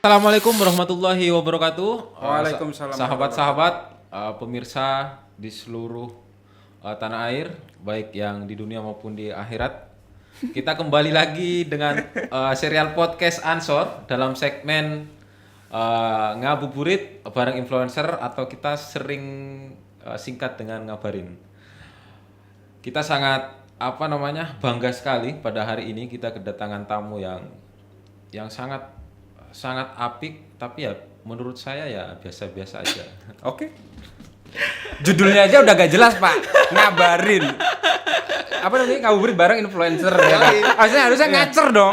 Assalamualaikum warahmatullahi wabarakatuh. Waalaikumsalam. Sahabat-sahabat, pemirsa di seluruh tanah air, baik yang di dunia maupun di akhirat. Kita kembali lagi dengan serial podcast Ansor dalam segmen ngabuburit bareng influencer atau kita sering singkat dengan ngabarin. Kita sangat bangga sekali pada hari ini kita kedatangan tamu yang sangat apik, tapi ya menurut saya ya biasa-biasa aja. Oke. Judulnya aja udah gak jelas, Pak. Ngabarin. Apa namanya? Ngabuburit bareng influencer ya kan? Harusnya ngacer dong.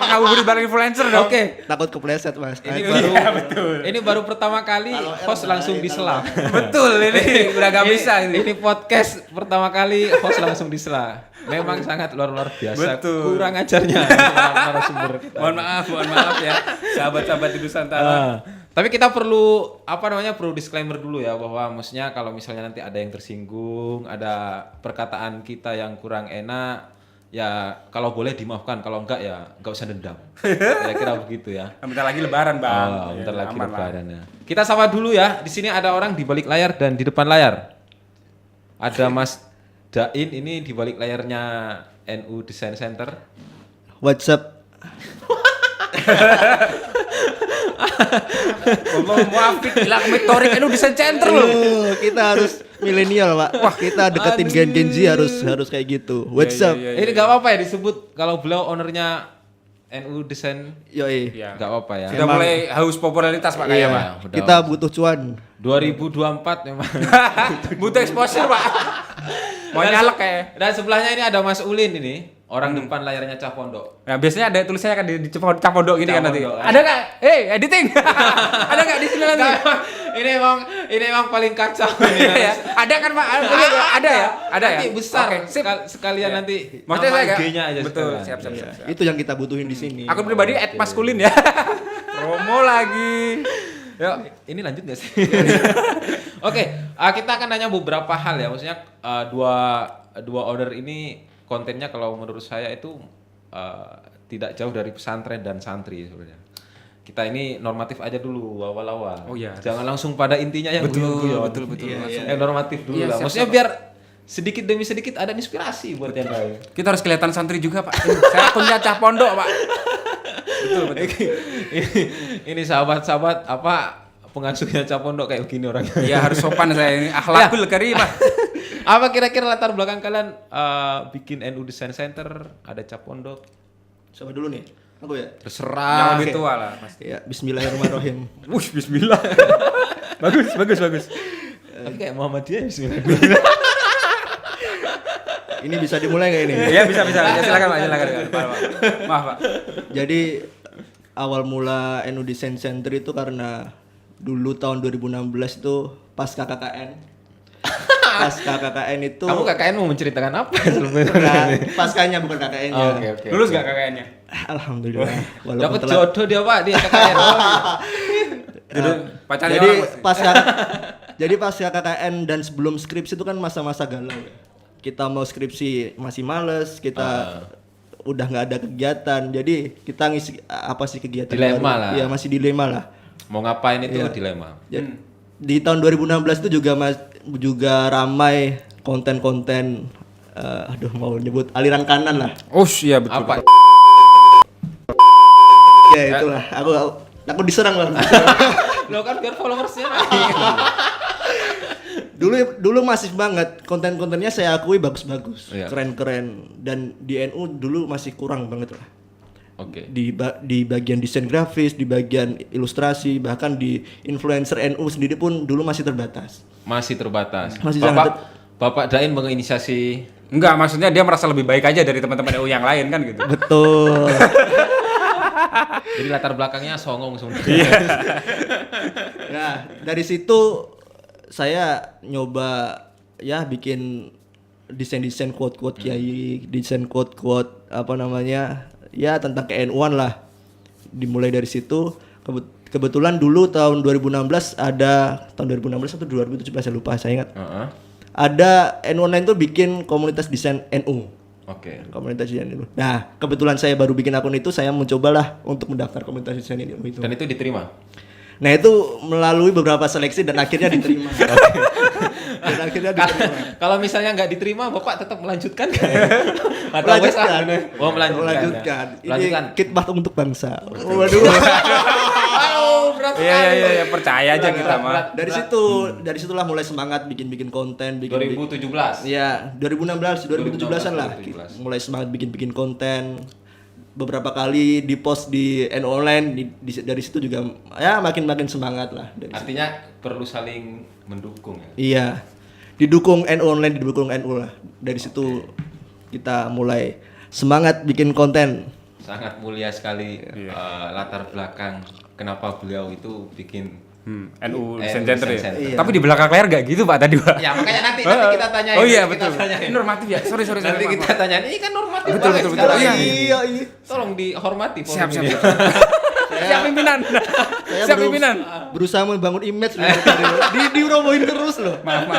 Ngabuburit bareng influencer dong. Oke. Takut kepleset, Mas. Ini baru pertama kali host langsung disela. Betul, ini udah gak bisa ini. Ini podcast pertama kali host langsung disela. Memang sangat luar biasa. Betul. Kurang ajarnya narasumber kita. Mohon maaf ya. Sahabat-sahabat di Nusantara. Tapi kita perlu perlu disclaimer dulu ya, bahwa maksudnya kalau misalnya nanti ada yang tersinggung, ada perkataan kita yang kurang enak, ya kalau boleh dimaafkan, kalau enggak ya enggak usah dendam. Kira-kira begitu ya. Bentar lagi lebaran, Bang. Bentar lagi aman lebaran ya. Kita sapa dulu ya. Di sini ada orang di balik layar dan di depan layar. Ada Mas Dain, ini di balik layarnya NU Design Center. WhatsApp. Ngomong muafik, bilang mentoring NU Design Center loh. Kita harus milenial, Pak. Wah, kita deketin Gen Z harus kayak gitu. WhatsApp. Ini enggak apa-apa ya disebut kalau beliau ownernya NU Design. Yoi. Iya. Enggak apa-apa ya. Sudah mulai haus popularitas, Pak, kayaknya, Pak. Udah. Kita butuh cuan. 2024 memang. Butuh exposure, Pak. Mau nyalek kayak. Dan sebelahnya ini ada Mas Ulin ini, orang depan layarnya Cah Pondok. Nah, biasanya ada tulisannya kan di Capodok gini Cah kan nanti. Pondok, Ada enggak? Editing. Ada enggak di sini nanti? Ini emang paling kacau ini. Ya. Ada kan, Pak? Ada ya? Ada ya? Nanti besar. Oke, sip. Sekalian nanti Maksudnya nama saya IG-nya aja. betul, sekalian. siap. Itu yang kita butuhin di sini. Akun pribadi @maskulin ya. Promo lagi. Yuk, Ini lanjut nggak sih? Oke, kita akan nanya beberapa hal ya. Maksudnya dua order ini kontennya kalau menurut saya itu tidak jauh dari pesantren dan santri sebenarnya. Kita ini normatif aja dulu awal-awal. Oh iya. Jangan langsung pada intinya yang betul. Langsung yang normatif dulu Iya, lah. siap, Maksudnya siap. biar sedikit demi sedikit ada inspirasi buat yang lain. kita harus kelihatan santri juga, Pak. Saya akunnya Cah Pondok, Pak. Betul. Ini sahabat-sahabat pengasuhnya Cah Pondok kayak begini orangnya. Ya harus sopan saya ini. Akhlakul karimah. Apa kira-kira latar belakang kalian bikin NU Design Center, ada Cah Pondok? Coba dulu nih. Aku ya. Yang Terserah. lebih tua lah pasti. Ya, bismillahirrahmanirrahim. Wush, bismillah. bagus. Tapi kayak Muhammadiyah bismillah. Ini bisa dimulai enggak ini? Iya, bisa. Ya, silakan, Pak. Maaf, Pak. Jadi awal mula NU Design Center itu karena dulu tahun 2016 itu pasca KKN. Pasca KKN itu Kamu KKN mau menceritakan apa sebelumnya? Nah, paskanya bukan KKN-nya. Oke. Lulus enggak KKN-nya? Alhamdulillah. Walaupun Dapat telat. jodoh dia Pak di KKN. Pacarnya Jadi orang pasti. jadi pasca KKN dan sebelum skripsi itu kan masa-masa galau ya. Kita mau skripsi masih males, kita udah nggak ada kegiatan. Jadi kita ngisi apa sih kegiatan Dilema baru? lah. Iya, masih dilema lah. Mau ngapain itu Iya. dilema. Di tahun 2016 itu juga ramai konten-konten mau nyebut aliran kanan lah. Iya betul. Apa? Ya itulah. Aku diserang lah. Lo kan biar followersnya. Dulu masif banget konten-kontennya, saya akui bagus-bagus, Iya. keren-keren, dan di NU dulu masih kurang banget lah. Oke. Di bagian desain grafis, di bagian ilustrasi, bahkan di influencer NU sendiri pun dulu masih terbatas. Masih terbatas. Masih Bapak Dain menginisiasi. Enggak, maksudnya dia merasa lebih baik aja dari teman-teman NU yang lain kan gitu. Betul. Jadi latar belakangnya songong semua. Nah, dari situ saya nyoba ya bikin desain-desain quote-quote kiai, desain quote-quote ya tentang ke-NU-an lah. Dimulai dari situ. Kebetulan dulu tahun 2016 atau 2017 saya lupa, saya ingat. Ada NU Online tuh bikin komunitas desain NU. Oke. Komunitas desain ilmu. Nah, kebetulan saya baru bikin akun itu, saya mencobalah untuk mendaftar komunitas desain ilmu itu. Dan itu diterima. Nah, itu melalui beberapa seleksi dan akhirnya diterima. Dan akhirnya diterima. Kalau misalnya nggak diterima, Bapak tetap melanjutkan kan? Atau Melanjutkan. Oh, melanjutkan. Ini khidmat untuk bangsa. Oh, Waduh. berat Iya, percaya aja kita mah. Dari situlah mulai semangat bikin konten, 2017. Iya, 2016, 2017-an lah. 2017. Mulai semangat bikin konten. Beberapa kali di post di NU Online, dari situ juga ya makin semangat lah. Artinya perlu saling mendukung ya. Iya. Didukung NU Online, didukung NU lah. Dari situ kita mulai semangat bikin konten. Sangat mulia sekali latar belakang kenapa beliau itu bikin NU Design Center ya. Center. Iya. Tapi di belakang layar gak gitu Pak tadi Pak. Ya makanya nanti kita tanyain. Oh iya Nanti kita betul. tanyain. Ini normatif ya. Sorry. Nanti maaf, kita maaf. tanyain. Ini kan normatif Betul, banget betul. sekarang Iya, ini. Iya. Tolong dihormati forum Siap. ini. Siap pimpinan. Saya Siap pimpinan. berusaha membangun image loh. Dirobohin terus loh. Maaf.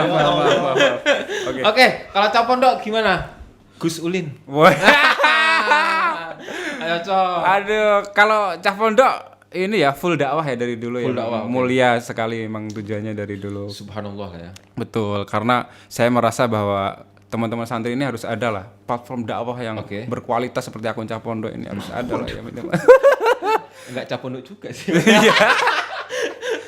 Oke. Oke, kalau Cak Pondok gimana? Gus Ulin. Wah. Ayo Cok. Aduh, kalau Cah Pondok ini ya full dakwah ya dari dulu Full ya. dakwah, oke. Mulia sekali emang tujuannya dari dulu. Subhanallah ya. Betul, karena saya merasa bahwa teman-teman santri ini harus ada lah platform dakwah yang Oke. berkualitas seperti akun Cah Pondok ini harus ada lah ya minimal. Enggak Cak Pondok juga sih.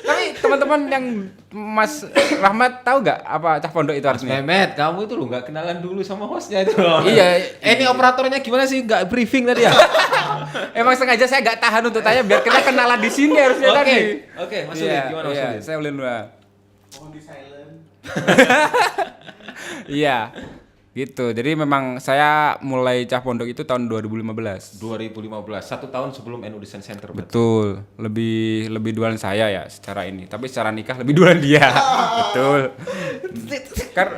Tapi teman-teman yang Mas Rahmat tahu nggak apa Cah Pondok itu Mas artinya? Mehmet, kamu itu lo nggak kenalan dulu sama hostnya itu. Iya. Ini operatornya gimana sih? Nggak briefing tadi ya? Emang sengaja saya nggak tahan untuk tanya biar kita kenalan di sini harusnya tadi. Oke, Mas Ulin, gimana Mas Ulin? Saya Ulin dulu. Mohon di silent. Iya. Gitu. Jadi memang saya mulai Cah Pondok itu tahun 2015. 2015, 1 tahun sebelum NU Design Center. Betul. Lebih duluan saya ya secara ini. Tapi secara nikah lebih duluan dia. Betul.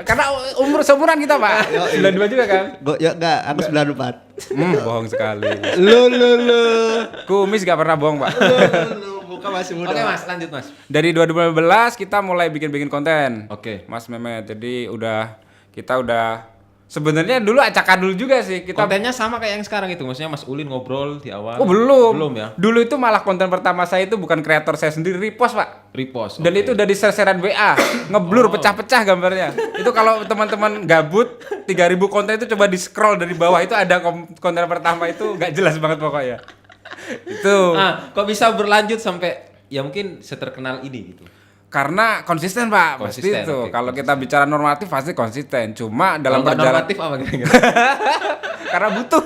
Karena umur seumuran kita, Pak. 92 juga kan? Ya enggak, aku 94. Bohong sekali. Lu. Kumis gak pernah bohong, Pak. Lu muka masih muda. Oke Mas, lanjut Mas. Dari 2015 kita mulai bikin konten. Oke. Mas Mehmet. Jadi kita udah sebenarnya dulu acak-adul juga sih kita. Kontennya sama kayak yang sekarang itu, maksudnya Mas Ulin ngobrol di awal. Oh belum. Belum ya? Dulu itu malah konten pertama saya itu bukan kreator saya sendiri, repost Pak. Repost. Dan oke. itu udah di share-sharean WA, ngeblur pecah-pecah gambarnya. Itu kalau teman-teman gabut 3000 konten itu coba di scroll dari bawah itu ada konten pertama itu nggak jelas banget pokoknya. Itu. Kok bisa berlanjut sampai ya mungkin seterkenal ini gitu. Karena konsisten Pak, Konsisten, pasti itu. oke, Kalau kita bicara normatif pasti konsisten. Cuma dalam Kalau nggak perjalanan normatif apa kira-kira? karena butuh.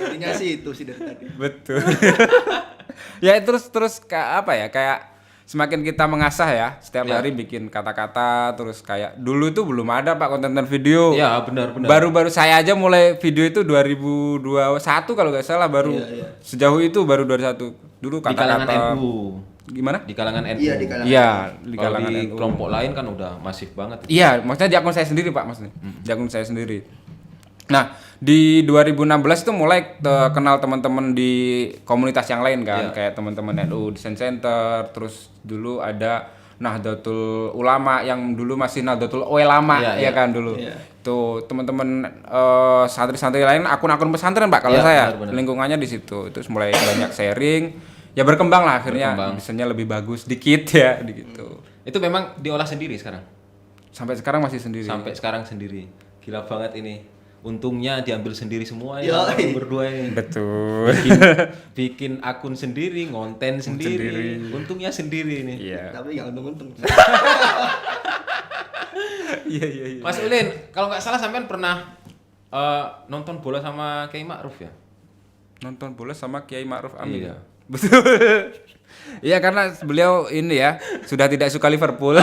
Intinya sih itu sih dari tadi. Betul. Ya terus kayak semakin kita mengasah ya, setiap Ya. hari bikin kata-kata terus kayak dulu itu belum ada Pak konten video. Iya, benar. Baru-baru saya aja mulai video itu 2021 kalau nggak salah baru. Iya. Sejauh itu baru 21. Dulu Di kalangan kata-kata NU. gimana? Di kalangan NU. Iya, di kalangan. Iya, di Kalau kalangan di NU. kelompok lain kan udah masif banget. Iya, maksudnya di akun saya sendiri Pak, maksudnya. Di akun saya sendiri. Nah, di 2016 itu mulai kenal teman-teman di komunitas yang lain kan, Iya. kayak teman-teman NU Design Center, terus dulu ada Nahdlatul Ulama yang dulu masih Nahdlatul Ulama Iya, ya iya. kan dulu. Iya. Tuh teman-teman santri-santri lain akun-akun pesantren Pak kalau Iya, saya. benar-benar. Lingkungannya di situ. Terus mulai banyak sharing. Ya berkembang lah akhirnya Berkembang. bisanya lebih bagus dikit ya gitu. Itu memang diolah sendiri sekarang. Sampai sekarang masih sendiri. Sampai sekarang sendiri. Gila banget ini. Untungnya diambil sendiri semua Yo, ya berdua ini. Betul. Bikin akun sendiri, ngonten sendiri. Untungnya sendiri ini. Iya. Tapi enggak untung-untung. Iya. Mas Ulin, kalau nggak salah sampean pernah nonton bola sama Kiai Ma'ruf ya? Nonton bola sama Kiai Ma'ruf Amin. Iya. Betul. Iya karena beliau ini ya sudah tidak suka Liverpool.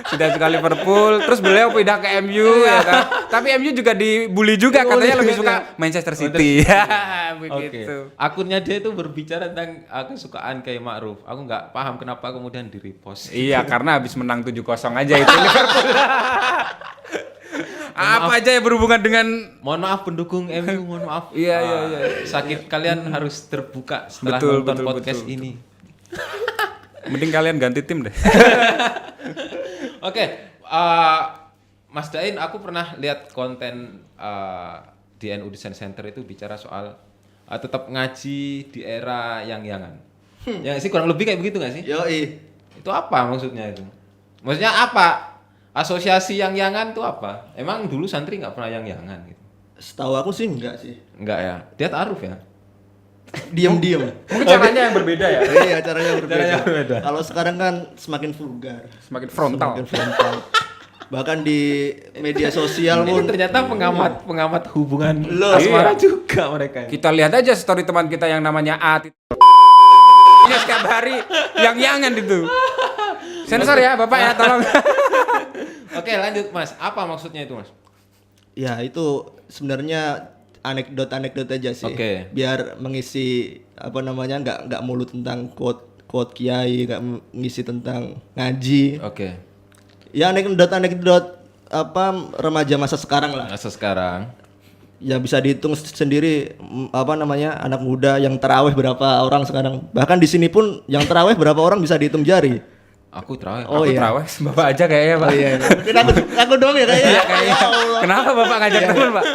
Sudah suka Liverpool, terus beliau pindah ke MU ya kan. Tapi MU juga dibully juga katanya lebih suka Manchester City. Ya, begitu. Akunnya dia itu berbicara tentang kesukaan Kiai Ma'ruf. Aku nggak paham kenapa kemudian di repost. Iya, karena habis menang 7-0 aja itu Liverpool. Apa aja yang berhubungan dengan Mohon maaf pendukung MU, mohon maaf. Iya. Sakit kalian harus terbuka setelah Betul, nonton betul, podcast betul. ini. mending kalian ganti tim deh. Oke, Mas Dain, aku pernah lihat konten di NU Design Center itu bicara soal tetap ngaji di era yang-yangan. Ya sih kurang lebih kayak begitu nggak sih? Yoi. Itu apa maksudnya itu? Maksudnya apa? Asosiasi yang-yangan itu apa? Emang dulu santri nggak pernah yang-yangan gitu? Setahu aku sih enggak sih. Enggak ya? Dia ta'aruf ya? Diam-diam. Mungkin caranya yang berbeda ya. Iya, caranya berbeda. Caranya berbeda. Kalau sekarang kan semakin vulgar, Semakin frontal. semakin frontal. Bahkan di media sosial Ini pun ternyata pengamat hubungan Loh, asmara iya. juga mereka. Kita lihat aja story teman kita yang namanya A. Dia setiap hari yang-yangan itu. Sensor ya Bapak ya, tolong. Oke, lanjut Mas. Apa maksudnya itu Mas? ya itu sebenarnya anekdot aja sih. Oke. Biar mengisi apa namanya nggak mulu tentang quote kiai, nggak ngisi tentang ngaji. Oke. Ya anekdot apa remaja masa sekarang lah. Masa sekarang. Ya bisa dihitung sendiri apa namanya anak muda yang taraweh berapa orang sekarang. Bahkan di sini pun yang taraweh berapa orang bisa dihitung jari. Aku terawih. Oh Aku iya. terawih, Bapak aja kayaknya Pak. Oh iya. Mungkin aku doang ya kayaknya. Iya kayaknya. Kenapa Bapak ngajak teman Pak?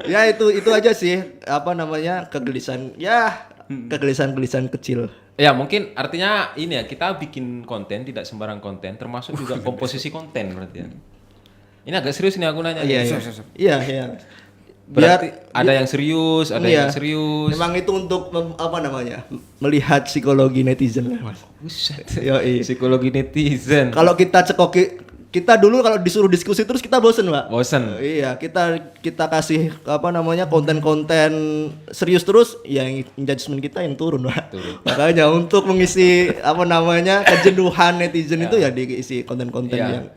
Ya itu aja sih apa namanya kegelisahan ya kegelisahan kecil. Ya mungkin artinya ini ya kita bikin konten tidak sembarang konten termasuk juga komposisi konten berarti ya. Ini agak serius nih aku nanya. Iya nih. iya. Iya. Berarti ada yang serius, ada iya. yang serius. Memang itu untuk apa namanya melihat psikologi netizen lah mas. Buset. Yoi. Psikologi netizen. Kalau kita cekoki kita dulu kalau disuruh diskusi terus kita bosen pak. Bosen. Iya kita kasih apa namanya konten-konten serius terus ya engagement kita yang turun pak. Makanya untuk mengisi apa namanya kejenuhan netizen itu ya diisi konten-konten Ya.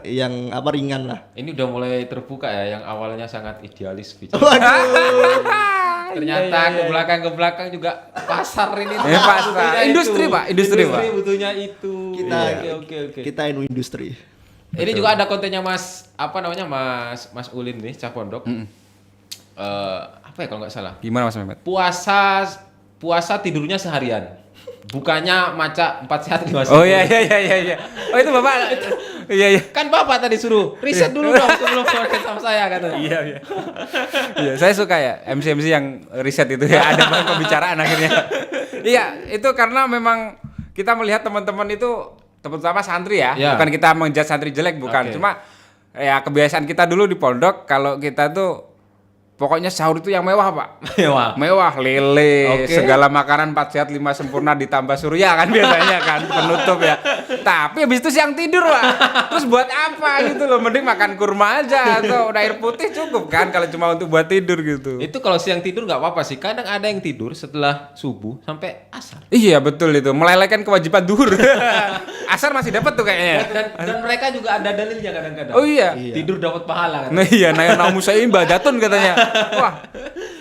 yang apa ringan lah. Ini udah mulai terbuka ya yang awalnya sangat idealis bicara. Waduh. Ternyata ke belakang juga pasar ini. Pasar. Butuhnya Industri, itu. Pak. Industri, Pak. Butuhnya itu. Kita Oke. kita industri. Ini juga ada kontennya Mas apa namanya Mas Ulin nih Cah Pondok. Apa ya kalau nggak salah? Gimana Mas Mehmet? Puasa tidurnya seharian. Bukannya maca 4 sehat 5 Oh iya. Oh itu Bapak. Iya. Kan Bapak tadi suruh riset dulu dong sebelum podcast sama saya katanya. Iya. Iya, saya suka ya MC yang riset itu ya ada bahan pembicaraan akhirnya. Iya, itu karena memang kita melihat teman-teman itu terutama santri ya, Ya. bukan kita menjudge santri jelek bukan, Oke. cuma ya kebiasaan kita dulu di pondok kalau kita tuh pokoknya sahur itu yang mewah Pak. Mewah, lele, Oke. segala makanan 4 sehat 5 sempurna ditambah surya kan biasanya kan penutup ya. Tapi habis itu siang tidur Pak. Terus buat apa gitu loh? Mending makan kurma aja atau air putih cukup kan kalau cuma untuk buat tidur gitu. Itu kalau siang tidur nggak apa-apa sih. Kadang ada yang tidur setelah subuh sampai asar. Iya betul itu, melelehkan kewajiban duhur. Asar masih dapat tuh kayaknya. Dan mereka juga ada dalilnya kadang-kadang. Oh iya. Tidur dapat pahala kan. Nah iya, naumu saya ibadatun katanya. Wah,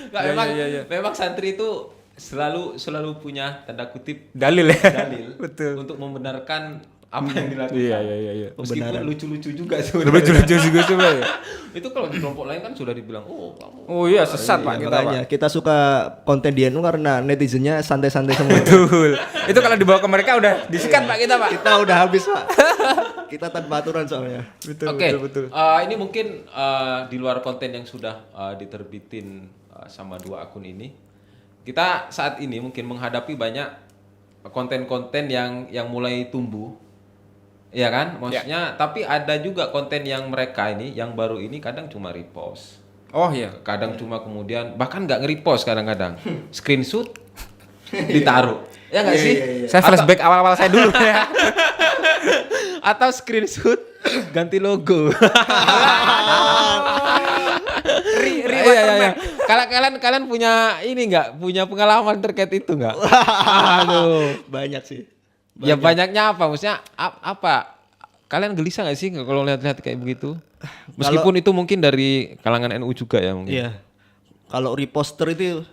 Nggak, Iya, memang, iya. memang santri itu selalu punya tanda kutip dalil ya. dalil Betul. untuk membenarkan apa yang dilakukan. Iya. Meskipun lucu-lucu juga Lebih sebenarnya. lucu juga coba ya. Itu kalau di kelompok lain kan sudah dibilang, oh kamu. Oh iya, sesat Pak kita Pak. Makanya kita suka konten di NU karena netizennya santai-santai semua. Betul. Itu kalau dibawa ke mereka udah disikat Pak kita Pak. Kita udah habis pak. Kita tanpa aturan soalnya. Oke. Ini mungkin di luar konten yang sudah diterbitin sama 2 akun ini, kita saat ini mungkin menghadapi banyak konten-konten yang mulai tumbuh, ya kan? Maksudnya, tapi ada juga konten yang mereka ini, yang baru ini kadang cuma repost, Oh iya. kadang cuma kemudian bahkan nggak nge-repost kadang-kadang, screenshot ditaruh, ya nggak sih? Saya flashback awal-awal saya dulu ya. Atau screenshot ganti logo. Iya. Kalau kalian punya ini nggak? Punya pengalaman terkait itu nggak? Aduh. Banyak sih. Ya banyaknya apa? Maksudnya apa? Kalian gelisah nggak sih kalau lihat-lihat kayak begitu? Meskipun itu mungkin dari kalangan NU juga ya mungkin. Iya. Kalau reposter itu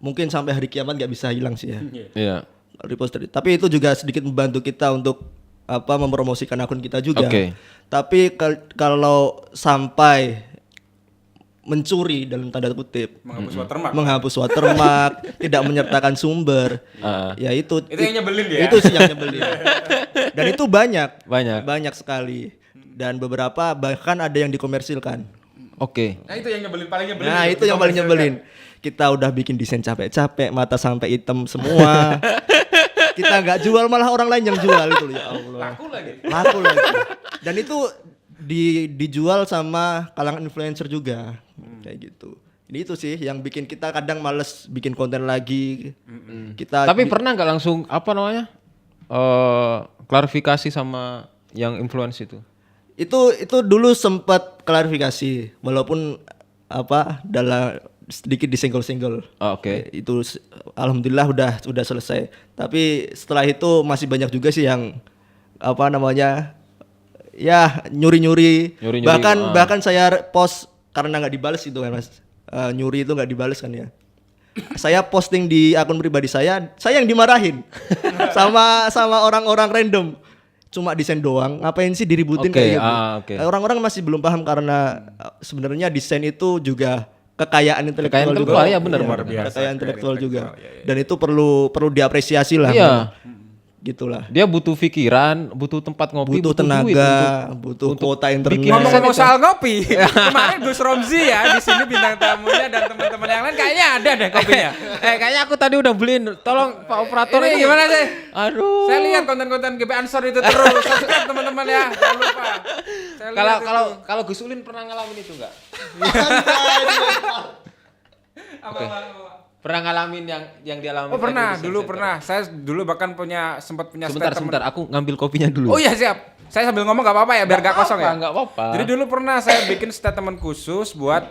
mungkin sampai hari kiamat nggak bisa hilang sih ya. Iya. Reposter. Tapi itu juga sedikit membantu kita untuk apa mempromosikan akun kita juga. Oke. Tapi kalau sampai mencuri dalam tanda kutip, menghapus watermark, tidak menyertakan sumber, ya itu Itu yang nyebelin ya? Itu sih yang nyebelin. Dan itu banyak Banyak. sekali. Dan beberapa bahkan ada yang dikomersilkan. Oke. Nah itu yang nyebelin, paling nyebelin. Nah, itu yang paling nyebelin. Kita udah bikin desain capek-capek, mata sampai hitam semua. Kita nggak jual, malah orang lain yang jual itu loh, ya Allah. Laku lagi. Dan itu dijual sama kalangan influencer juga. Kayak gitu. Ini itu sih yang bikin kita kadang males bikin konten lagi. Kita Tapi pernah nggak langsung apa namanya? Klarifikasi sama yang influence itu? itu dulu sempat klarifikasi walaupun dalam sedikit disenggol-senggol. Oh, oke. Itu alhamdulillah udah selesai. Tapi setelah itu masih banyak juga sih yang ya nyuri-nyuri. Bahkan saya post karena nggak dibales itu kan Mas. Nyuri itu nggak dibales kan ya. Saya posting di akun pribadi saya yang dimarahin sama orang-orang random. Cuma desain doang, ngapain sih diributin kayak gitu. Orang-orang masih belum paham karena sebenarnya desain itu juga kekayaan intelektual juga. Ya benar. Kekayaan intelektual juga. Dan itu perlu diapresiasi lah. Iya. Gitulah. Dia butuh pikiran, butuh tempat ngopi, Butuh tenaga, butuh kuota internet. Ngomong-ngomong soal ngopi, kemarin Gus Romzi ya di sini bintang tamunya dan teman-teman yang lain kayaknya ada deh kopinya. Kayaknya aku tadi udah beliin. Tolong Pak Operator Ini gimana sih? Aduh. Saya lihat konten-konten GP Ansor itu terus. Subscribe teman-teman ya, jangan lupa. Kalau Gus Ulin pernah ngalamin itu enggak? Oke. Pernah ngalamin yang dialami? Oh pernah, dulu pernah. Saya dulu bahkan sempat punya Sebentar, aku ngambil kopinya dulu. Oh iya siap. Saya sambil ngomong gak apa-apa ya biar gak kosong ya. Enggak apa-apa. Jadi dulu pernah saya bikin statement khusus buat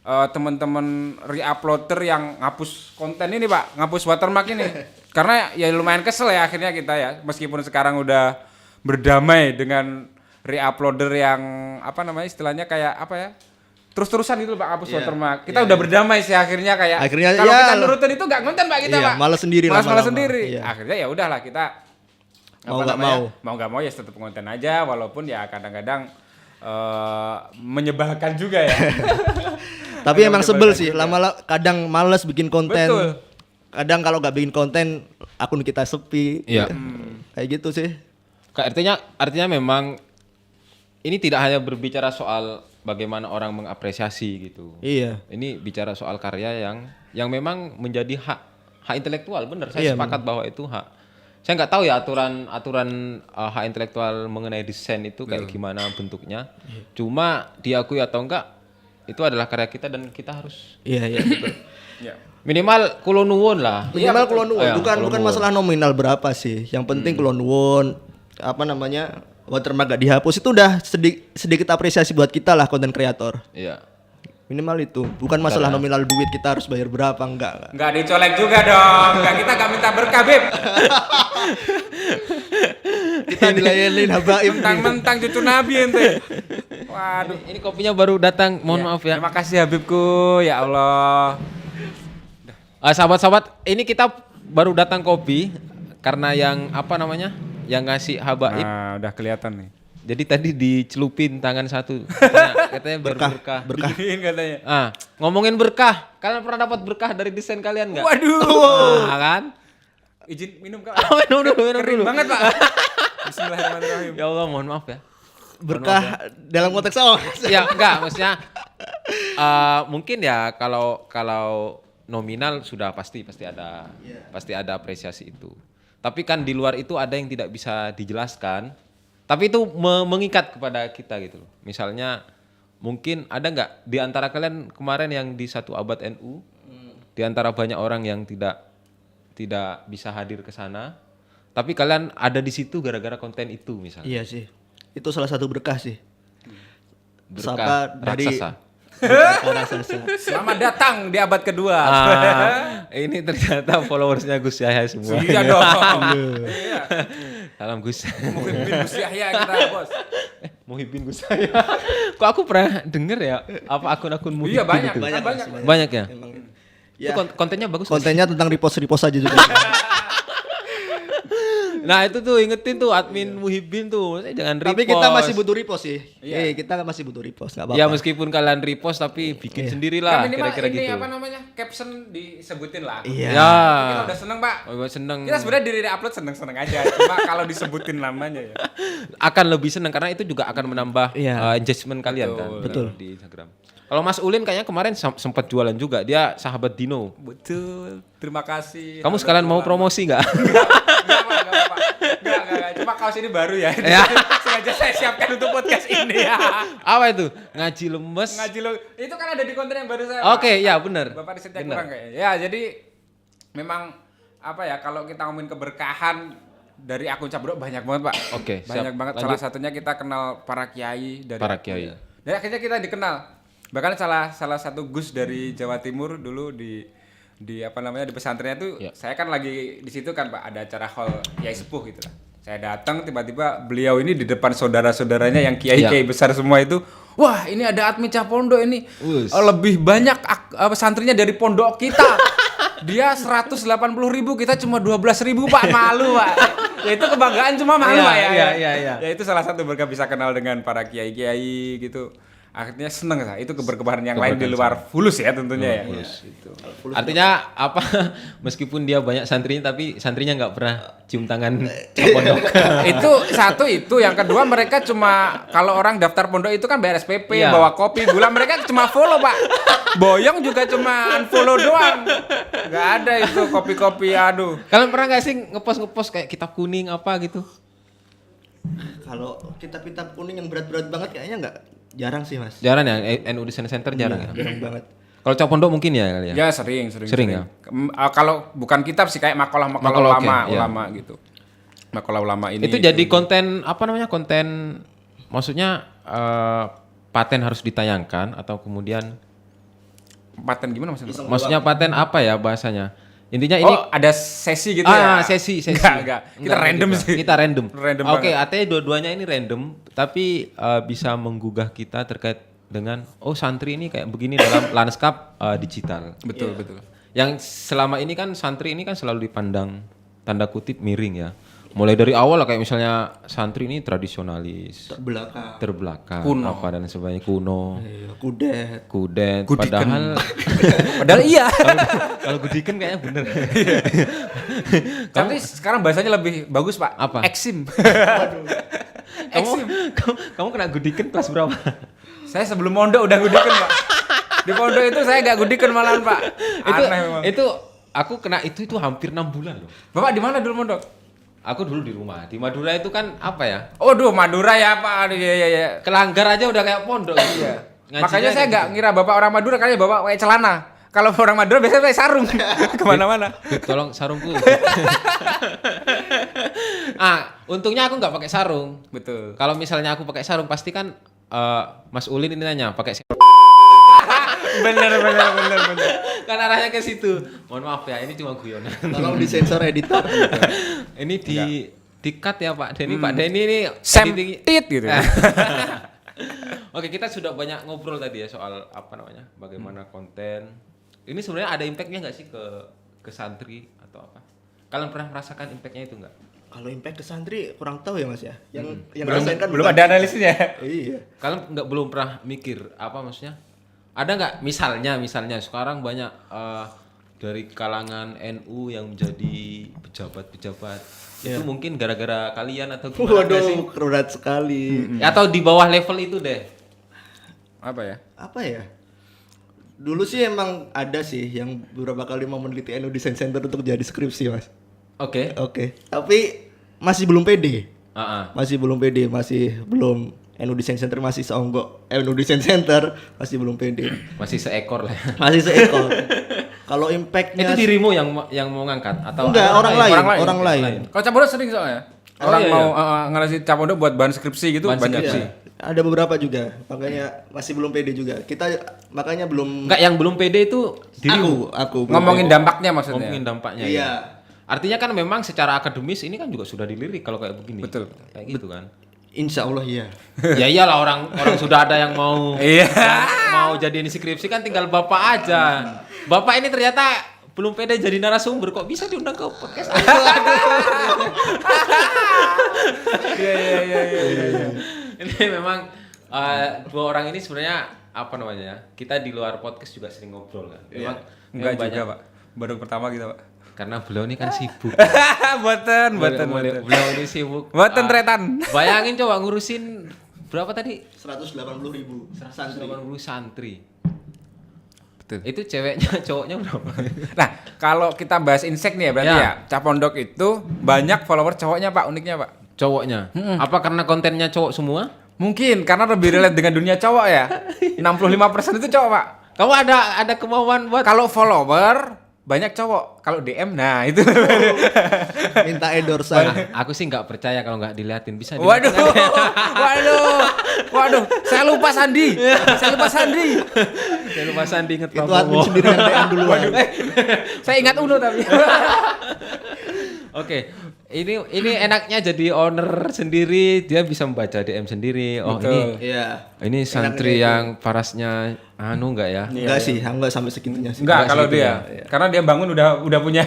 teman-teman re-uploader yang ngapus konten ini Pak, ngapus watermark ini. Karena ya lumayan kesel ya akhirnya kita ya, meskipun sekarang udah berdamai dengan re-uploader yang istilahnya kayak terus-terusan gitu Pak, hapus watermark. Kita udah berdamai sih akhirnya kalau kita nurutin itu gak konten Pak kita Pak. Malas sendiri malas sendiri. Iya. Akhirnya ya udahlah kita mau nggak mau ya tetap konten aja walaupun ya kadang-kadang menyebalkan juga ya. Tapi emang sebel sih, kadang males bikin konten. Betul. Kadang kalau nggak bikin konten akun kita sepi. Iya. Kayak gitu sih. Artinya memang ini tidak hanya berbicara soal bagaimana orang mengapresiasi gitu. Iya. Ini bicara soal karya yang memang menjadi hak intelektual, benar. Saya sepakat bahwa itu hak. Saya nggak tahu ya aturan hak intelektual mengenai desain itu kayak gimana bentuknya. Cuma diakui atau enggak itu adalah karya kita dan kita harus betul. minimal kulo nuwun lah. Minimal kulo nuwun. Iya, Bukan masalah nominal berapa sih. Yang penting kulo nuwun watermark gak dihapus itu udah sedikit apresiasi buat kita lah konten kreator. Iya. Minimal itu. Bukan masalah nominal duit kita harus bayar berapa, enggak. Enggak dicolek juga dong. Kita gak minta berkah, Bib. Kita dilayanin habaib. Mentang-mentang cucu Nabi ente. Waduh. Ini kopinya baru datang. Mohon maaf ya. Terima kasih Habibku. Ya Allah. Sahabat-sahabat, ini kita baru datang kopi karena yang yang ngasih habaib. Nah, udah kelihatan nih. Jadi tadi dicelupin tangan satu. Katanya berkah. Beginiin katanya. Ngomongin berkah. Kalian pernah dapat berkah dari desain kalian enggak? Waduh. Kan? Izin minum Kak. Minum dulu. Kering banget, Pak. Bismillahirrahmanirrahim. Ya Allah, mohon maaf ya. Berkah dalam konteks Ya enggak, maksudnya mungkin ya kalau nominal sudah pasti ada apresiasi itu. Tapi kan di luar itu ada yang tidak bisa dijelaskan. Tapi itu mengikat kepada kita gitu loh. Misalnya mungkin ada nggak di antara kalian kemarin yang di 1 Abad NU, di antara banyak orang yang tidak bisa hadir ke sana, tapi kalian ada di situ gara-gara konten itu misalnya. Iya sih. Itu salah satu berkah sih. Berkah raksasa. Selamat datang di abad kedua. Ini ternyata followersnya Gus Yahya semua. Iya dong. Iya. Salam Gus. Muhyiddin Gus Yahya kita bos. Muhyiddin Gus Yahya. Kok aku pernah denger ya? Apa akun-akun Muhyiddin? Iya banyak, itu? banyak ya. Ya. Itu kontennya bagus. Kontennya tentang repost aja juga. Nah itu tuh ingetin tuh admin Muhibin tuh, jangan repost. Tapi kita masih butuh repost sih. Kita masih butuh repost, enggak apa-apa. Ya meskipun kalian repost tapi bikin sendirilah minimal kira-kira ini gitu. apa namanya? Caption disebutin lah. Iya. Ya. Kita udah seneng, Pak. Oh, seneng. Kita sebenarnya diri upload seneng-seneng aja. Cuma kalau disebutin namanya ya. Akan lebih seneng karena itu juga akan menambah Iya. engagement kalian kan. Betul. Di Instagram. Kalau Mas Ulin kayaknya kemarin sempat jualan juga. Dia sahabat Dino. Betul. Terima kasih. Kamu sekalian mau promosi nggak? Enggak. Cuma kaos ini baru ya. Ya. Sengaja saya siapkan untuk podcast ini ya. Apa itu? Ngaji lemes. Ngaji lo. Itu kan ada di konten yang baru saya. Oke, Pak. ya benar. Bapak risetnya Benar. kurang kayaknya. Ya, jadi memang apa ya kalau kita ngomongin keberkahan dari akun Cabro banyak banget, Pak. Oke, banyak siap. banget. Lanjut. Salah satunya kita kenal para kiai dari Para kiai. Dan akhirnya kita dikenal. Bahkan salah satu Gus dari Jawa Timur dulu di apa namanya di pesantrennya tuh Ya. saya kan lagi di situ kan Pak ada acara hall kiai sepuh gitu lah. Saya datang tiba-tiba beliau ini di depan saudara-saudaranya yang kiai-kiai besar semua itu, wah ini ada admin Capondo ini lebih banyak santrinya dari pondok kita. Dia 180.000 kita cuma 12.000 Pak, malu Pak. Ya itu kebanggaan cuma malu Pak ya. Iya. Ya itu salah satu berkah bisa kenal dengan para kiai-kiai gitu. Akhirnya seneng lah, itu keberkahan yang lain di luar fulus ya tentunya ya. Gitu. Artinya apa? Meskipun dia banyak santrinya tapi santrinya nggak pernah cium tangan pondok. Itu satu itu, yang kedua mereka cuma kalau orang daftar pondok itu kan bayar SPP, Iya. bawa kopi, gula, mereka cuma follow Pak. Boyong juga cuma unfollow doang. Nggak ada itu kopi-kopi, aduh. Kalian pernah nggak sih ngepost kayak kitab kuning apa gitu? Kalau kitab-kitab kuning yang berat-berat banget kayaknya enggak jarang sih, Mas. Jarang ya, NU Design Center jarang ya. Jarang banget. Kalau Cap Pondok mungkin ya kali ya. Ya sering. Sering ya? Kalau bukan kitab sih kayak makalah-makalah Makalah, ulama, oke, ya. ulama gitu. Makalah ulama ini. Itu jadi konten apa namanya? Konten maksudnya paten harus ditayangkan atau kemudian paten gimana maksudnya? maksudnya paten apa ya bahasanya? Intinya ini Ada sesi gitu ya? sesi. Enggak. Kita random juga. sih. Kita random. Random Oke, banget. artinya dua-duanya ini random, tapi bisa menggugah kita terkait dengan santri ini kayak begini dalam lanskap digital. Betul. Yang selama ini kan santri ini kan selalu dipandang tanda kutip miring ya. Mulai dari awal lah kayak misalnya santri ini tradisionalis, terbelakang, Kuno. apa dan sebagainya, kuno, Iya, kudet. kudet, Gudiken. padahal iya. kalau gudiken kayaknya bener. Tapi sekarang bahasanya lebih bagus Pak. Apa? Eksim. kamu kena gudiken kelas berapa? Saya sebelum mondok udah gudikan Pak. Di pondok itu saya gak gudikan malahan Pak. Aneh memang. itu aku kena itu hampir 6 bulan loh. Bapak di mana dulu mondok? Aku dulu di rumah. Di Madura itu kan apa ya? Oh, Madura ya Pak. Aduh, iya. Kelanggar aja udah kayak pondok gitu ya. Makanya saya nggak ngira bapak orang Madura, kayaknya bapak pakai celana. Kalau orang Madura biasanya pakai sarung kemana-mana. Tolong sarungku. Untungnya aku nggak pakai sarung. Betul. Kalau misalnya aku pakai sarung pasti kan Mas Ulin ini nanya pakai bener. kan arahnya ke situ. Mohon maaf ya, ini cuma guyonan. Tolong disensor editor. Ini di cut ya Pak Denny. Pak Denny ini Semtit gitu. Oke, kita sudah banyak ngobrol tadi ya soal apa namanya, bagaimana konten. Ini sebenarnya ada impactnya nggak sih ke santri atau apa? Kalian pernah merasakan impactnya itu nggak? Kalau impact ke santri kurang tahu ya, Mas ya. Yang belum ada analisisnya. Iya. Kalian belum pernah mikir apa maksudnya? Ada nggak misalnya sekarang banyak dari kalangan NU yang menjadi pejabat-pejabat itu mungkin gara-gara kalian atau gimana sih? Waduh, berat sekali. Atau di bawah level itu deh. Apa ya? Dulu sih emang ada sih yang beberapa kali mau meneliti NU Design Center untuk jadi skripsi, Mas. Oke. Tapi masih belum pede. Masih Masih belum NU Design Center masih seonggok. NU Design Center masih belum pede. Masih seekor lah. Masih seekor. Kalau impactnya Itu dirimu yang mau ngangkat atau enggak, ada orang lain. Kalau Capondo sering soalnya. Orang iya. mau ngasih Capondo buat bahan skripsi gitu Bahan banyak skripsi. sih. Ada beberapa juga, makanya masih belum pede juga. Kita makanya belum. Enggak, yang belum pede itu dirimu. Aku belum Ngomongin pede. dampaknya maksudnya. Ngomongin dampaknya. Iya. Ya. Artinya kan memang secara akademis ini kan juga sudah dilirik kalau kayak begini. Betul. Kayak gitu kan. Insya Allah iya. Ya iyalah orang sudah ada yang mau Iya. mau jadiin skripsi kan tinggal bapak aja. Bapak ini ternyata belum pede jadi narasumber kok bisa diundang ke podcast. Iya. Ini memang dua orang ini sebenarnya apa namanya ya? Kita di luar podcast juga sering ngobrol kan. Memang Enggak memang juga, Pak. Baru pertama kita, Pak. karena beliau ini kan sibuk. Boten. Beliau ini sibuk. Boten tretan. Bayangin coba ngurusin berapa tadi? 180.000 santri. 180 santri. Betul. Itu ceweknya, cowoknya berapa? Nah, kalau kita bahas insek nih ya berarti Ya. ya. Capondok itu banyak follower cowoknya, Pak, uniknya, Pak. Cowoknya. Apa karena kontennya cowok semua? Mungkin karena lebih relate dengan dunia cowok ya. 65% itu cowok, Pak. Kamu ada kemauan buat Kalau follower banyak cowok, kalau DM nah itu. Minta endorsan. aku sih nggak percaya kalau nggak diliatin bisa Waduh. diliatin. Waduh. Saya lupa Sandi. Saya lupa Sandi inget Itu Prabowo. admin sendiri yang DM duluan. Saya ingat Uno tapi. Oke, ini enaknya jadi owner sendiri, dia bisa membaca DM sendiri. Oh Betul. Iya. ini santri yang parasnya enggak ya? Enggak sih, enggak sampai segitunya sih. Enggak kalau segitu dia. ya. Karena dia bangun udah punya.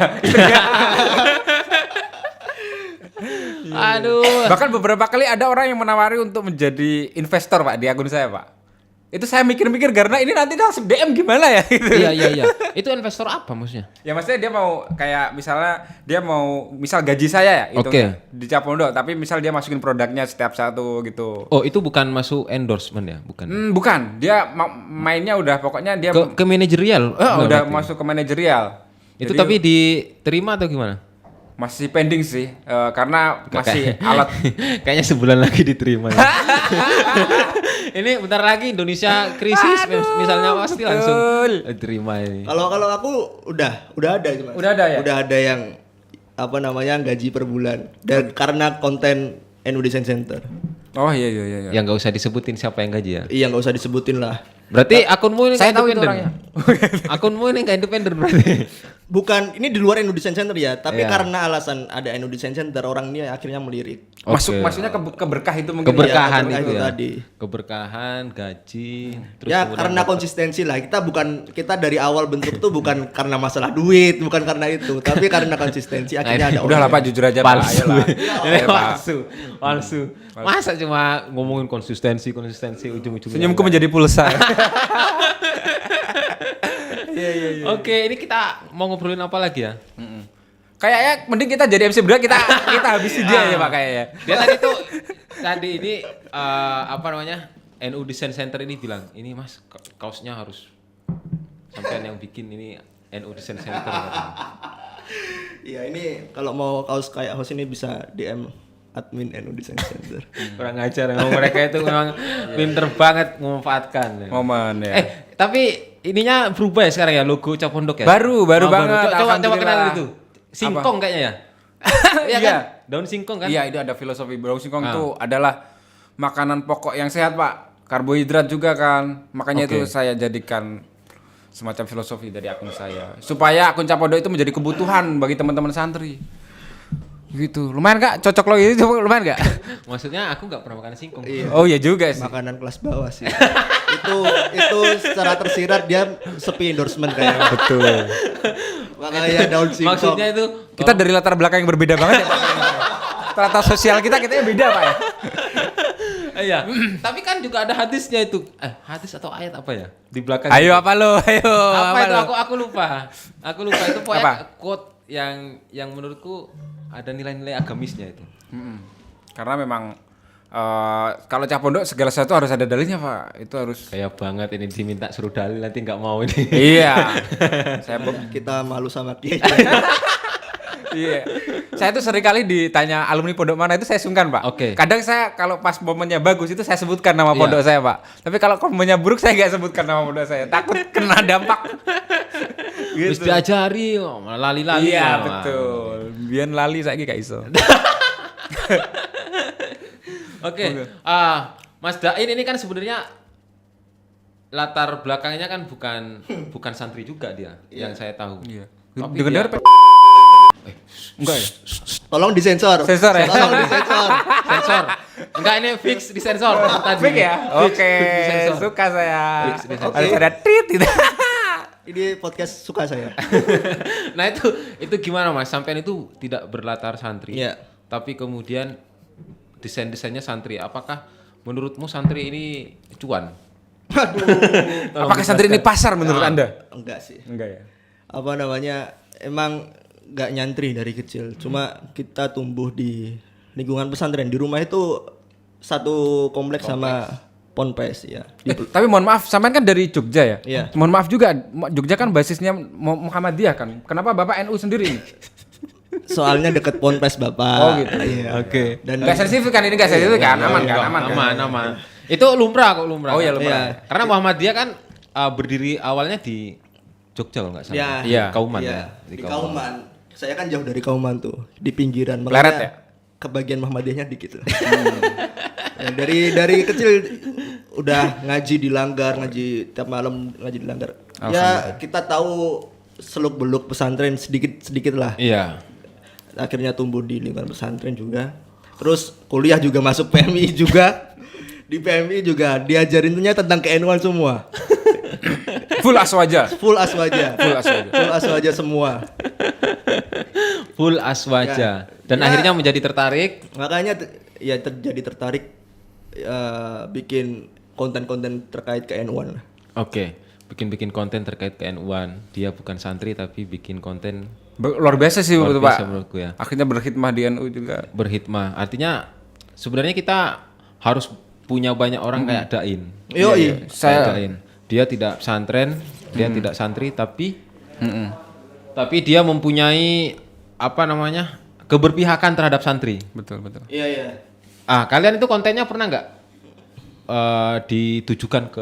Aduh. Bahkan beberapa kali ada orang yang menawari untuk menjadi investor, Pak, di akun saya, Pak. Itu saya mikir-mikir karena ini nanti langsung DM gimana ya gitu. Iya. Itu investor apa maksudnya? Ya maksudnya dia mau kayak misalnya dia mau misal gaji saya ya itu Oke. di Capondok, tapi misal dia masukin produknya setiap satu gitu. Oh, itu bukan masuk endorsement ya? Bukan. Bukan, dia mainnya udah pokoknya dia Ke manajerial. udah masuk ke manajerial. Itu Jadi tapi diterima atau gimana? masih pending sih karena masih alat. Kayaknya sebulan lagi diterima ya. Ini bentar lagi Indonesia krisis misalnya pasti langsung diterima ini. Kalau aku udah ada itu, Mas. Udah ada ya? Udah ada yang apa namanya gaji per bulan dan karena konten NU Design Center. Oh iya. Yang nggak usah disebutin siapa yang gaji ya. Iya nggak usah disebutin lah. Berarti akunmu ini Saya nggak tahu itu independen. Akunmu ini nggak independen berarti. Bukan ini di luar NU Design Center ya, tapi Iya. karena alasan ada NU Design Center orang ini akhirnya melirik. Maksudnya keberkah itu mungkin. Keberkahan Iya, itu ya. tadi. Keberkahan, gaji, terus Ya kemudian karena konsistensi lah. Kita dari awal bentuk tuh bukan karena masalah duit, bukan karena itu, tapi karena konsistensi akhirnya ada. Udah lah Pak, jujur aja Pak. palsu. Ayolah. Ini Ayo, Pak. palsu. Masa cuma ngomongin konsistensi ujung-ujungnya. Senyumku menjadi pulsa. Oke, ini kita mau ngobrolin apa lagi ya? Kayaknya mending kita jadi MC berdua kita habisi dia ya Pak kayaknya. Dia tadi ini apa namanya? NU Design Center ini bilang, "Ini Mas, kaosnya harus sampean yang bikin ini NU Design Center." Iya ini kalau mau kaos kayak host ini bisa DM admin NU Design Center. Kurang ajar memang mereka itu memang pinter banget memanfaatkan. Momen ya. Tapi ininya berubah ya sekarang ya logo Capondok ya? Baru banget. Coba Alhamdulillah. kenal itu. Singkong kayaknya ya? Iya kan? Daun singkong kan? Iya, itu ada filosofi daun singkong itu adalah makanan pokok yang sehat, Pak. Karbohidrat juga kan. Makanya itu saya jadikan semacam filosofi dari akun saya. Supaya akun Capondok itu menjadi kebutuhan bagi teman-teman santri. Gitu. Lumayan Kak, cocok lo gitu, lumayan enggak? Maksudnya aku nggak pernah makan singkong. Oh iya juga sih. Makanan kelas bawah sih. itu secara tersirat dia sepi endorsement kayaknya. Betul. Makanya daun singkong. Maksudnya itu Kita dari latar belakang yang berbeda banget ya, Pak. Strata sosial kita beda, Pak ya. iya. Tapi kan juga ada hadisnya itu. Hadis atau ayat apa ya? Di belakang. Ayo apa lo? Ayo. Apa itu? lo? Aku lupa. Aku lupa itu pokoknya quote yang menurutku ada nilai-nilai agamisnya itu. Karena memang kalau Capondok segala sesuatu harus ada dalilnya, Pak. Itu harus. Kayak banget ini diminta suruh dalil nanti nggak mau ini. Iya. Kita malu sama kiai. Iya. Saya tuh sering kali ditanya alumni pondok mana itu saya sungkan, Pak. Oke. Kadang saya kalau pas momennya bagus itu saya sebutkan nama pondok saya, Pak. Tapi kalau momennya buruk saya nggak sebutkan nama pondok saya. Takut kena dampak. Wis diajari malah lali-lali. Iya, betul. Biar lali saiki gak iso. Oke. Mas Dain ini kan sebenarnya latar belakangnya kan bukan santri juga dia yang saya tahu. Iya. Tapi Dengar dia- enggak ya? Tolong disensor. Sensor ya? Tolong disensor. Sensor. Enggak ini fix disensor tadi. Fix ya? Fix Oke. disensor. Suka saya. Fix disensor. Harus ada tit gitu. Ini podcast suka saya. Nah itu gimana Mas? Sampean itu tidak berlatar santri, Iya. tapi kemudian desainnya santri. Apakah menurutmu santri ini cuan? Aduh. Apakah santri ini pasar menurut Anda? Enggak sih. Enggak ya. Apa namanya? Emang enggak nyantri dari kecil. Cuma kita tumbuh di lingkungan pesantren. Di rumah itu satu kompleks sama Ponpes ya. Tapi mohon maaf, sampean kan dari Jogja ya? Iya. Mohon maaf juga, Jogja kan basisnya Muhammadiyah kan. Kenapa Bapak NU sendiri ini? Soalnya deket Ponpes Bapak. Oh gitu. Iya. Oke. Dan Enggak sensitif kan ini, enggak sensitif kan? Aman kan? Aman kan? Aman. Itu lumrah kok lumrah. Oh iya, kan? lumrah. Iya. Karena Muhammadiyah kan berdiri awalnya di Jogja kalau nggak salah. Ya, Iya. Kauman iya. ya. Di Kauman. Saya kan jauh dari Kauman tuh, di pinggiran. Pleret ya? Kebagian Muhammadiyahnya dikit. Ya, dari kecil udah ngaji di Langgar, ngaji tiap malam ngaji di Langgar. Ya kita tahu seluk beluk pesantren sedikit lah. Iya. Akhirnya tumbuh di lingkungan pesantren juga. Terus kuliah juga masuk PMI juga. Di PMI juga diajarinnya tentang ke-NU-an semua. Full aswaja. Full aswaja. Full aswaja. Full aswaja semua. Full aswaja. Dan Ya. akhirnya menjadi tertarik. Makanya jadi tertarik bikin konten-konten terkait ke-NU-an lah. Oke. Bikin konten terkait ke-NU-an. Dia bukan santri tapi bikin konten Luar biasa sih luar betul biasa Pak. menurutku ya. Akhirnya berkhidmah di NU juga. Berhikmah. Artinya sebenarnya kita harus punya banyak orang kayak Dain. Yoi. Saya Dain. Dia tidak pesantren, dia tidak santri tapi dia mempunyai apa namanya? Keberpihakan terhadap santri. Betul. Iya, iya. Kalian itu kontennya pernah nggak ditujukan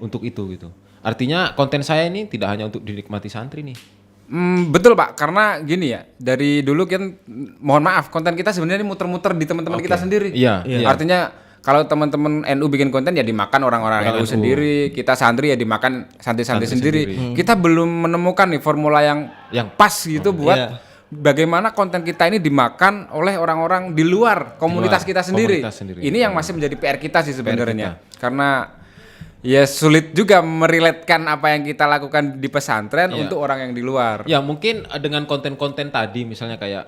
untuk itu gitu? Artinya konten saya ini tidak hanya untuk dinikmati santri nih. Betul Pak, karena gini ya, dari dulu kan mohon maaf, konten kita sebenarnya muter-muter di teman-teman kita sendiri. Iya. Artinya kalau teman-teman NU bikin konten ya dimakan orang-orang NU sendiri, kita santri ya dimakan santri-santri sendiri. Kita belum menemukan nih formula yang pas gitu buat Iya. bagaimana konten kita ini dimakan oleh orang-orang di luar komunitas kita sendiri. komunitas sendiri. Ini yang masih menjadi PR kita sih sebenarnya. Karena ya sulit juga meriletkan apa yang kita lakukan di pesantren untuk orang yang di luar. Ya mungkin dengan konten-konten tadi misalnya kayak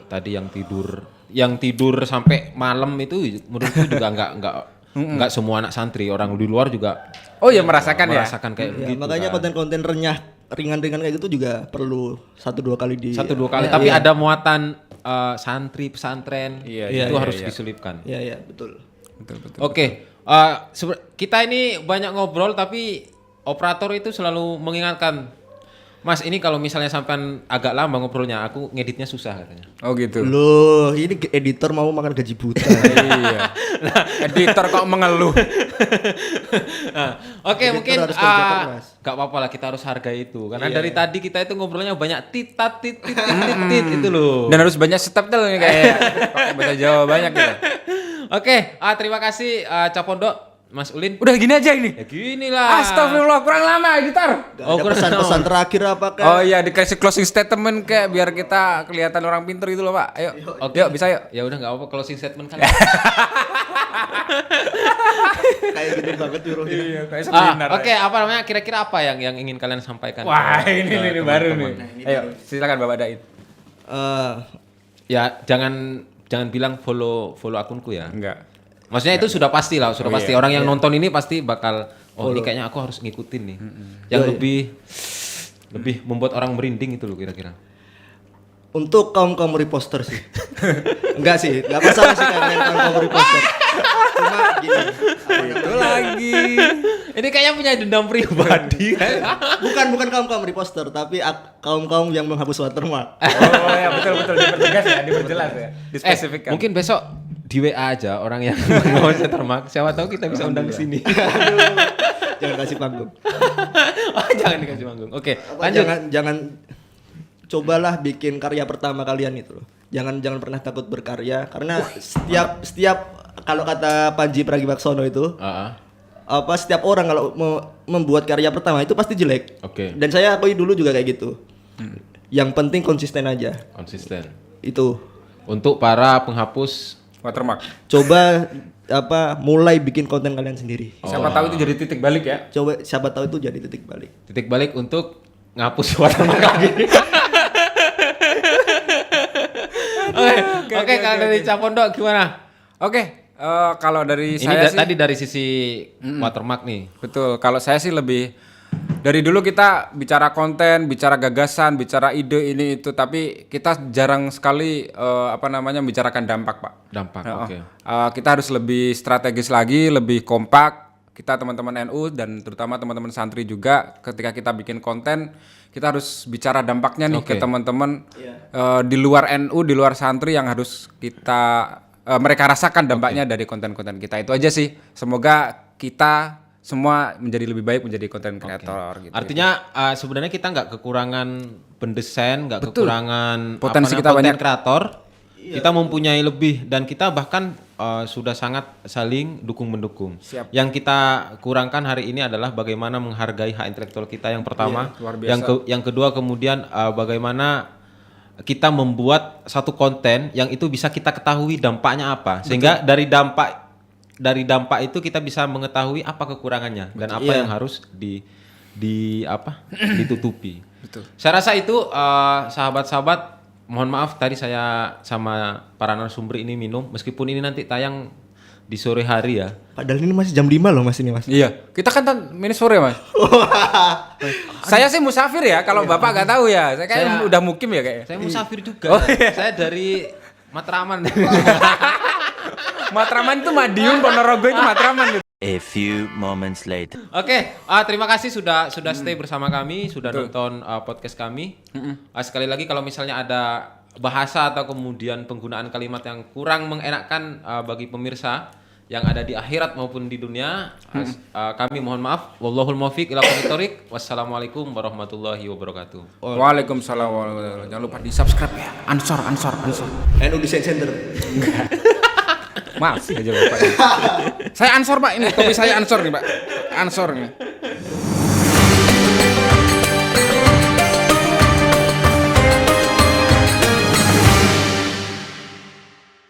tadi yang tidur sampai malam itu menurutku juga nggak semua anak santri, orang di luar juga Oh ya merasakan kayak Ya, begitu. makanya kan. konten-konten renyah ringan-ringan kayak gitu juga perlu 1-2 kali di 1-2 kali, tapi ada muatan santri pesantren Iya, itu harus diselipkan. Iya, iya, betul. Betul. Oke, kita ini banyak ngobrol tapi operator itu selalu mengingatkan, Mas ini kalau misalnya sampean agak lama ngobrolnya, aku ngeditnya susah katanya. Oh gitu. Loh, ini editor mau makan gaji buta. Iya. Editor kok mengeluh. Oke, Editor mungkin harus kerja keras. gak apa-apa lah, kita harus hargai itu karena dari tadi kita itu ngobrolnya banyak titat itu loh. Dan harus banyak subtitle nih kayak pakai bahasa Jawa banyak gitu. Oke, terima kasih Capondok, Mas Ulin. Udah gini aja ini. Ya gini lah. Astagfirullah, kurang lama editor. Gak ada pesan-pesan terakhir apa kan? Oh iya, dikasih closing statement kayak biar kita kelihatan orang pinter gitu loh, Pak. Ayo. Oke. Yuk, bisa yuk. Ya udah nggak apa closing statement kan. Kayak gitu banget nyuruhnya. Iya, kayak Oke, apa namanya? Kira-kira apa yang ingin kalian sampaikan? Wah, ke ini baru teman-teman? nih. Ayo, silakan Bapak Daid. Ya, jangan bilang follow akunku ya. Enggak. Maksudnya itu sudah pasti lah, sudah pasti orang yang nonton ini pasti bakal ini kayaknya aku harus ngikutin nih. Yang lebih membuat orang merinding itu loh kira-kira. Untuk kaum reposter sih. Enggak sih, enggak masalah sih kalian kaum reposter. Cuma gini, Itu lagi. Ini kayaknya punya dendam pribadi kan. bukan kaum reposter, tapi kaum yang menghapus watermark. Oh ya, betul dipertegas ya, diperjelas ya. Dispesifikkan. Mungkin besok di WA aja orang yang mau watermark. Siapa tahu kita bisa undang ke sini. Jangan kasih panggung. Jangan dikasih manggung. Oke, Apa, lanjut. jangan cobalah bikin karya pertama kalian itu loh. Jangan pernah takut berkarya karena setiap kalau kata Panji Pragiwaksono itu setiap orang kalau mau membuat karya pertama itu pasti jelek. Oke. Dan saya akui dulu juga kayak gitu. Yang penting konsisten aja. Konsisten. Itu. Untuk para penghapus watermark. Coba mulai bikin konten kalian sendiri. Siapa tahu itu jadi titik balik ya. Coba siapa tahu itu jadi titik balik. Titik balik untuk ngapus watermark lagi. Oke, kalau dari Capondok gimana? Oke, kalau dari Ini saya sih tadi dari sisi watermark nih. betul. Kalau saya sih lebih dari dulu kita bicara konten, bicara gagasan, bicara ide ini itu, tapi kita jarang sekali membicarakan dampak, Pak. Dampak, Nah, oke. Kita harus lebih strategis lagi, lebih kompak. Kita teman-teman NU dan terutama teman-teman santri juga, ketika kita bikin konten, kita harus bicara dampaknya nih ke Oke. teman-teman di luar NU, di luar santri yang harus mereka rasakan dampaknya dari konten-konten kita. Itu aja sih. Semoga kita semua menjadi lebih baik menjadi konten kreator gitu. Artinya sebenarnya kita nggak kekurangan pendesain, nggak kekurangan Potensi kita konten banyak. kreator. Kita mempunyai lebih dan kita bahkan sudah sangat saling dukung mendukung. Siap. Yang kita kurangkan hari ini adalah bagaimana menghargai hak intelektual kita yang pertama. Iya, luar biasa. Yang kedua kemudian bagaimana kita membuat satu konten yang itu bisa kita ketahui dampaknya apa. Sehingga dari dampak itu kita bisa mengetahui apa kekurangannya dan apa yang harus ditutupi. Betul. Saya rasa itu sahabat-sahabat, mohon maaf tadi saya sama para narasumber ini minum meskipun ini nanti tayang di sore hari ya. Padahal ini masih jam 5 loh Mas ini Mas. Iya, kita kan ini sore Mas. Saya sih musafir ya, kalau Bapak nggak tahu ya. Saya kayaknya udah mukim ya kayaknya. Saya musafir juga. Saya dari Matraman. Matraman itu Madiun, Ponorogo itu Matraman gitu. A few moments later. Oke, terima kasih sudah stay bersama kami, sudah nonton podcast kami. Sekali lagi kalau misalnya ada bahasa atau kemudian penggunaan kalimat yang kurang mengenakkan bagi pemirsa yang ada di akhirat maupun di dunia, kami mohon maaf. Wallahul muwaffiq ila aqwamit thoriq. Wassalamualaikum warahmatullahi wabarakatuh. Waalaikumsalam warahmatullahi wabarakatuh. Jangan lupa di subscribe ya. Ansor. NU Design Center. Masih aja Bapak. Saya ansor Pak, ini topi saya ansor nih Pak. Ansor nih.